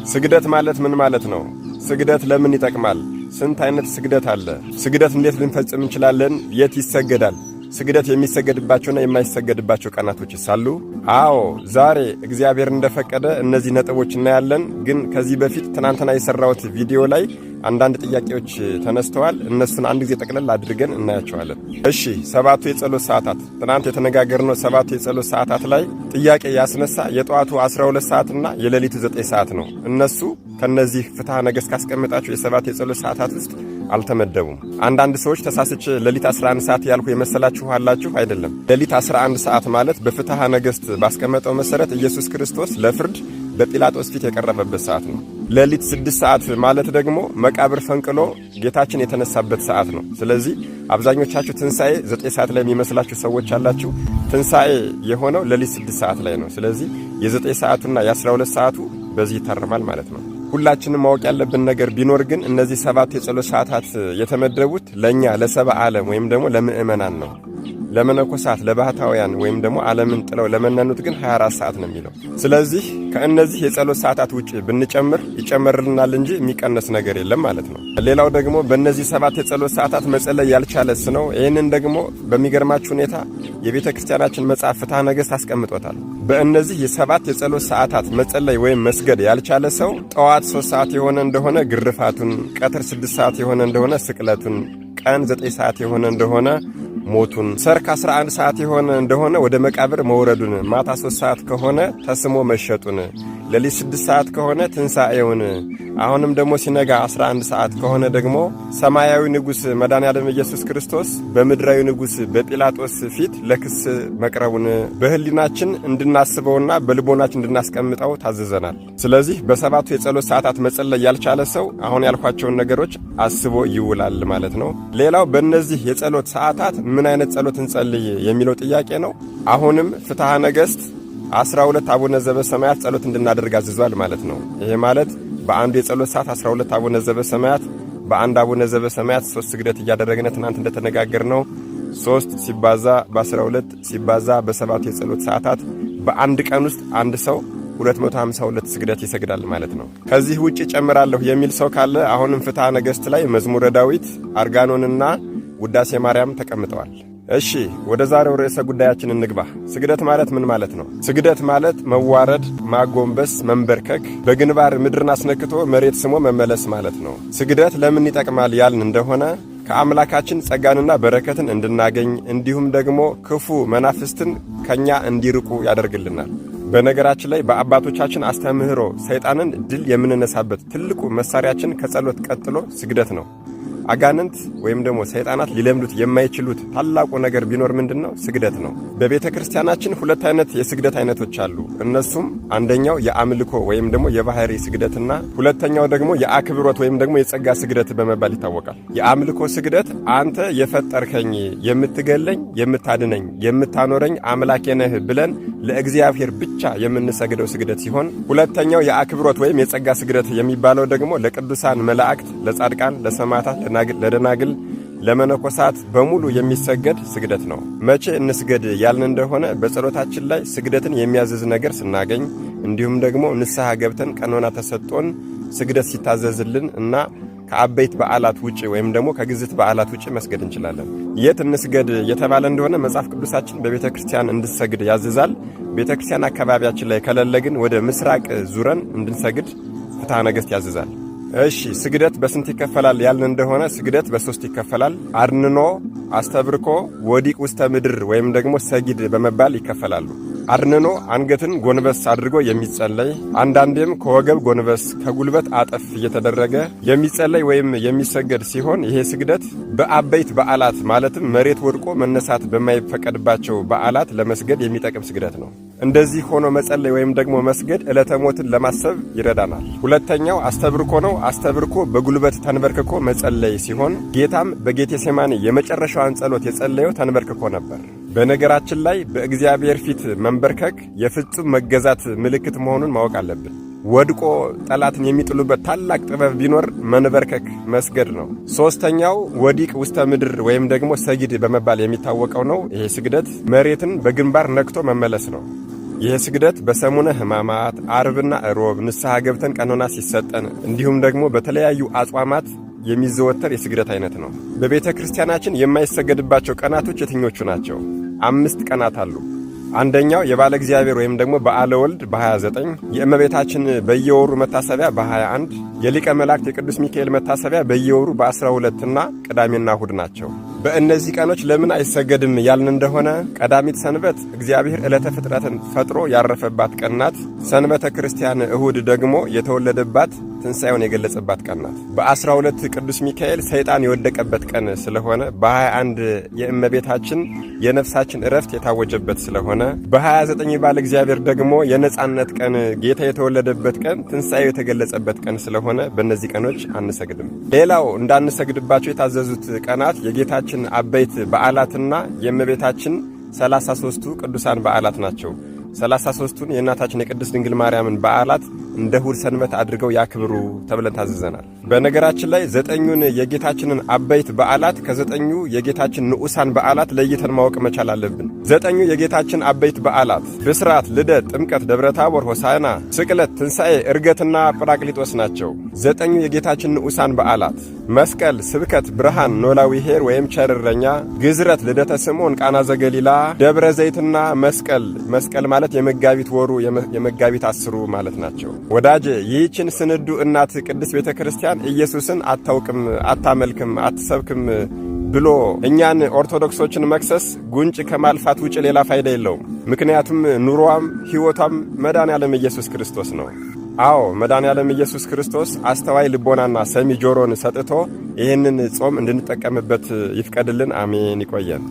ስግደት ማለት ምን ማለት ነው? ስግደት ለምን ይጠቅማል? ስንት አይነት ስግደት አለ? ስግደት እንዴት ልንፈጽም እንችላለን? የት ይሰገዳል? ስግደት የሚሰገድባቸውና የማይሰገድባቸው ቀናቶችስ አሉ? አዎ፣ ዛሬ እግዚአብሔር እንደፈቀደ እነዚህ ነጥቦች እናያለን። ግን ከዚህ በፊት ትናንትና የሰራሁት ቪዲዮ ላይ አንዳንድ ጥያቄዎች ተነስተዋል። እነሱን አንድ ጊዜ ጠቅለል አድርገን እናያቸዋለን። እሺ፣ ሰባቱ የጸሎት ሰዓታት ትናንት የተነጋገርነው ሰባቱ የጸሎት ሰዓታት ላይ ጥያቄ ያስነሳ የጠዋቱ 12 ሰዓትና የሌሊቱ 9 ሰዓት ነው። እነሱ ከነዚህ ፍትሐ ነገሥት ካስቀመጣቸው የሰባት የጸሎት ሰዓታት ውስጥ አልተመደቡም። አንዳንድ ሰዎች ተሳስቼ ሌሊት 11 ሰዓት ያልኩ የመሰላችሁ አላችሁ። አይደለም። ሌሊት 11 ሰዓት ማለት በፍትሐ ነገሥት ባስቀመጠው መሰረት ኢየሱስ ክርስቶስ ለፍርድ በጲላጦስ ፊት የቀረበበት ሰዓት ነው። ሌሊት 6 ሰዓት ማለት ደግሞ መቃብር ፈንቅሎ ጌታችን የተነሳበት ሰዓት ነው። ስለዚህ አብዛኞቻችሁ ትንሣኤ 9 ሰዓት ላይ የሚመስላችሁ ሰዎች አላችሁ። ትንሣኤ የሆነው ሌሊት 6 ሰዓት ላይ ነው። ስለዚህ የ9 ሰዓቱና የ12 ሰዓቱ በዚህ ይታረማል ማለት ነው። ሁላችንም ማወቅ ያለብን ነገር ቢኖር ግን እነዚህ ሰባት የጸሎት ሰዓታት የተመደቡት ለኛ ለሰብአ ዓለም ወይም ደግሞ ለምእመናን ነው። ለመነኮሳት ለባህታውያን ወይም ደግሞ ዓለምን ጥለው ለመነኑት ግን 24 ሰዓት ነው የሚለው። ስለዚህ ከእነዚህ የጸሎት ሰዓታት ውጪ ብንጨምር ይጨመርልናል እንጂ የሚቀነስ ነገር የለም ማለት ነው። ሌላው ደግሞ በእነዚህ ሰባት የጸሎት ሰዓታት መጸለይ ያልቻለስ ነው። ይህንን ደግሞ በሚገርማችሁ ሁኔታ የቤተ ክርስቲያናችን መጽሐፍ ፍትሐ ነገሥት አስቀምጦታል። በእነዚህ የሰባት የጸሎት ሰዓታት መጸለይ ወይም መስገድ ያልቻለ ሰው ጠዋት 3 ሰዓት የሆነ እንደሆነ ግርፋቱን፣ ቀትር 6 ሰዓት የሆነ እንደሆነ ስቅለቱን፣ ቀን 9 ሰዓት የሆነ እንደሆነ ሞቱን፣ ሰርክ 11 ሰዓት የሆነ እንደሆነ ወደ መቃብር መውረዱን፣ ማታ 3 ሰዓት ከሆነ ተስሞ መሸጡን፣ ሌሊት 6 ሰዓት ከሆነ ትንሣኤውን፣ አሁንም ደግሞ ሲነጋ 11 ሰዓት ከሆነ ደግሞ ሰማያዊ ንጉሥ መድኃኔዓለም ኢየሱስ ክርስቶስ በምድራዊ ንጉሥ በጲላጦስ ፊት ለክስ መቅረቡን በሕሊናችን እንድናስበውና በልቦናችን እንድናስቀምጠው ታዘዘናል። ስለዚህ በሰባቱ የጸሎት ሰዓታት መጸለይ ያልቻለ ሰው አሁን ያልኳቸውን ነገሮች አስቦ ይውላል ማለት ነው። ሌላው በእነዚህ የጸሎት ሰዓታት ምን አይነት ጸሎት እንጸልይ የሚለው ጥያቄ ነው። አሁንም ፍትሐ ነገሥት 12 አቡነ ዘበሰማያት ጸሎት እንድናደርግ አዝዟል ማለት ነው። ይሄ ማለት በአንዱ የጸሎት ሰዓት 12 አቡነ ዘበሰማያት፣ በአንድ አቡነ ዘበሰማያት 3 ስግደት እያደረግን ትናንት እንደተነጋገርነው 3 ሲባዛ በ12 ሲባዛ በሰባቱ የጸሎት ሰዓታት በአንድ ቀን ውስጥ አንድ ሰው 252 ስግደት ይሰግዳል ማለት ነው። ከዚህ ውጪ ጨምራለሁ የሚል ሰው ካለ አሁንም ፍትሐ ነገሥት ላይ መዝሙረ ዳዊት፣ አርጋኖንና ውዳሴ ማርያም ተቀምጠዋል። እሺ፣ ወደ ዛሬው ርዕሰ ጉዳያችን እንግባ። ስግደት ማለት ምን ማለት ነው? ስግደት ማለት መዋረድ፣ ማጎንበስ፣ መንበርከክ፣ በግንባር ምድርን አስነክቶ መሬት ስሞ መመለስ ማለት ነው። ስግደት ለምን ይጠቅማል ያልን እንደሆነ ከአምላካችን ጸጋንና በረከትን እንድናገኝ እንዲሁም ደግሞ ክፉ መናፍስትን ከኛ እንዲርቁ ያደርግልናል። በነገራችን ላይ በአባቶቻችን አስተምህሮ ሰይጣንን ድል የምንነሳበት ትልቁ መሳሪያችን ከጸሎት ቀጥሎ ስግደት ነው። አጋንንት ወይም ደግሞ ሰይጣናት ሊለምዱት የማይችሉት ታላቁ ነገር ቢኖር ምንድነው? ስግደት ነው። በቤተ ክርስቲያናችን 2 አይነት የስግደት አይነቶች አሉ። እነሱም አንደኛው የአምልኮ ወይም ደግሞ የባህሪ ስግደትና ሁለተኛው ደግሞ የአክብሮት ወይም ደግሞ የጸጋ ስግደት በመባል ይታወቃል። የአምልኮ ስግደት አንተ የፈጠርከኝ፣ የምትገለኝ፣ የምታድነኝ፣ የምታኖረኝ አምላኬ ነህ ብለን ለእግዚአብሔር ብቻ የምንሰግደው ስግደት ሲሆን፣ ሁለተኛው የአክብሮት ወይም የጸጋ ስግደት የሚባለው ደግሞ ለቅዱሳን መላእክት፣ ለጻድቃን፣ ለሰማዕታት፣ ለደናግል፣ ለመነኮሳት በሙሉ የሚሰገድ ስግደት ነው። መቼ እንስገድ ያልን እንደሆነ በጸሎታችን ላይ ስግደትን የሚያዝዝ ነገር ስናገኝ እንዲሁም ደግሞ ንስሐ ገብተን ቀኖና ተሰጥቶን ስግደት ሲታዘዝልን እና ከአበይት በዓላት ውጪ ወይም ደግሞ ከግዝት በዓላት ውጪ መስገድ እንችላለን። የት እንስገድ የተባለ እንደሆነ መጽሐፍ ቅዱሳችን በቤተ ክርስቲያን እንድንሰግድ ያዝዛል። ቤተ ክርስቲያን አካባቢያችን ላይ ከሌለ ግን ወደ ምስራቅ ዙረን እንድንሰግድ ፍትሐ ነገሥት ያዝዛል። እሺ፣ ስግደት በስንት ይከፈላል ያልን እንደሆነ ስግደት በ3 ይከፈላል። አድንኖ፣ አስተብርኮ፣ ወዲቅ ውስተ ምድር ወይም ደግሞ ሰጊድ በመባል ይከፈላሉ። አድንኖ አንገትን ጎንበስ አድርጎ የሚጸለይ፣ አንዳንዴም ከወገብ ጎንበስ ከጉልበት አጠፍ እየተደረገ የሚጸለይ ወይም የሚሰገድ ሲሆን ይሄ ስግደት በአበይት በዓላት ማለትም መሬት ወድቆ መነሳት በማይፈቀድባቸው በዓላት ለመስገድ የሚጠቅም ስግደት ነው። እንደዚህ ሆኖ መጸለይ ወይም ደግሞ መስገድ ዕለተ ሞትን ለማሰብ ይረዳናል። ሁለተኛው አስተብርኮ ነው። አስተብርኮ በጉልበት ተንበርክኮ መጸለይ ሲሆን ጌታም በጌቴሴማኒ የመጨረሻዋን ጸሎት የጸለየው ተንበርክኮ ነበር። በነገራችን ላይ በእግዚአብሔር ፊት መንበርከክ የፍጹም መገዛት ምልክት መሆኑን ማወቅ አለብን። ወድቆ ጠላትን የሚጥሉበት ታላቅ ጥበብ ቢኖር መንበርከክ መስገድ ነው። ሶስተኛው ወዲቅ ውስተ ምድር ወይም ደግሞ ሰጊድ በመባል የሚታወቀው ነው። ይሄ ስግደት መሬትን በግንባር ነክቶ መመለስ ነው። ይህ ስግደት በሰሙነ ሕማማት አርብና እሮብ ንስሐ ገብተን ቀኖና ሲሰጠን እንዲሁም ደግሞ በተለያዩ አጽዋማት የሚዘወተር የስግደት አይነት ነው። በቤተ ክርስቲያናችን የማይሰገድባቸው ቀናቶች የትኞቹ ናቸው? 5 ቀናት አሉ። አንደኛው የባለ እግዚአብሔር ወይም ደግሞ በዓለ ወልድ በ29፣ የእመቤታችን በየወሩ መታሰቢያ በ21፣ የሊቀ መላእክት የቅዱስ ሚካኤል መታሰቢያ በየወሩ በ12 እና ቅዳሜና እሁድ ናቸው። በእነዚህ ቀኖች ለምን አይሰገድም ያልን እንደሆነ ቀዳሚት ሰንበት እግዚአብሔር ዕለተ ፍጥረትን ፈጥሮ ያረፈባት ቀን ናት። ሰንበተ ክርስቲያን እሁድ ደግሞ የተወለደባት ትንሣኤውን የገለጸባት ቀን ናት። በ12 ቅዱስ ሚካኤል ሰይጣን የወደቀበት ቀን ስለሆነ፣ በ21 የእመቤታችን የነፍሳችን ዕረፍት የታወጀበት ስለሆነ፣ በ29 ባለ እግዚአብሔር ደግሞ የነጻነት ቀን ጌታ የተወለደበት ቀን ትንሣኤው የተገለጸበት ቀን ስለሆነ በእነዚህ ቀኖች አንሰግድም። ሌላው እንዳንሰግድባቸው የታዘዙት ቀናት የጌታችን አበይት በዓላትና የእመቤታችን 33ቱ ቅዱሳን በዓላት ናቸው። 33ቱን የእናታችን የቅድስት ድንግል ማርያምን በዓላት እንደ እሁድ ሰንበት አድርገው ያክብሩ ተብለን ታዘዘናል። በነገራችን ላይ 9ኙን የጌታችንን አበይት በዓላት ከ9ኙ የጌታችን ንዑሳን በዓላት ለይተን ማወቅ መቻል አለብን። 9ኙ የጌታችን አበይት በዓላት ብስራት፣ ልደት፣ ጥምቀት፣ ደብረታቦር፣ ሆሳዕና፣ ስቅለት፣ ትንሣኤ፣ ዕርገትና ጰራቅሊጦስ ናቸው። 9ኙ የጌታችን ንዑሳን በዓላት መስቀል፣ ስብከት፣ ብርሃን፣ ኖላዊ ኄር ወይም ቸር እረኛ፣ ግዝረት፣ ልደተ ስምዖን፣ ቃና ዘገሊላ፣ ደብረ ዘይትና መስቀል። መስቀል ማለት የመጋቢት ወሩ የመጋቢት 10ሩ ማለት ናቸው። ወዳጄ ይህችን ስንዱ እናት ቅድስት ቤተ ክርስቲያን ኢየሱስን አታውቅም፣ አታመልክም፣ አትሰብክም ብሎ እኛን ኦርቶዶክሶችን መክሰስ ጉንጭ ከማልፋት ውጭ ሌላ ፋይዳ የለውም። ምክንያቱም ኑሮዋም ሕይወቷም መድኃኔዓለም ኢየሱስ ክርስቶስ ነው። አዎ መድኃኔዓለም ኢየሱስ ክርስቶስ አስተዋይ ልቦናና ሰሚ ጆሮን ሰጥቶ ይህንን ጾም እንድንጠቀምበት ይፍቀድልን። አሜን። ይቆየን።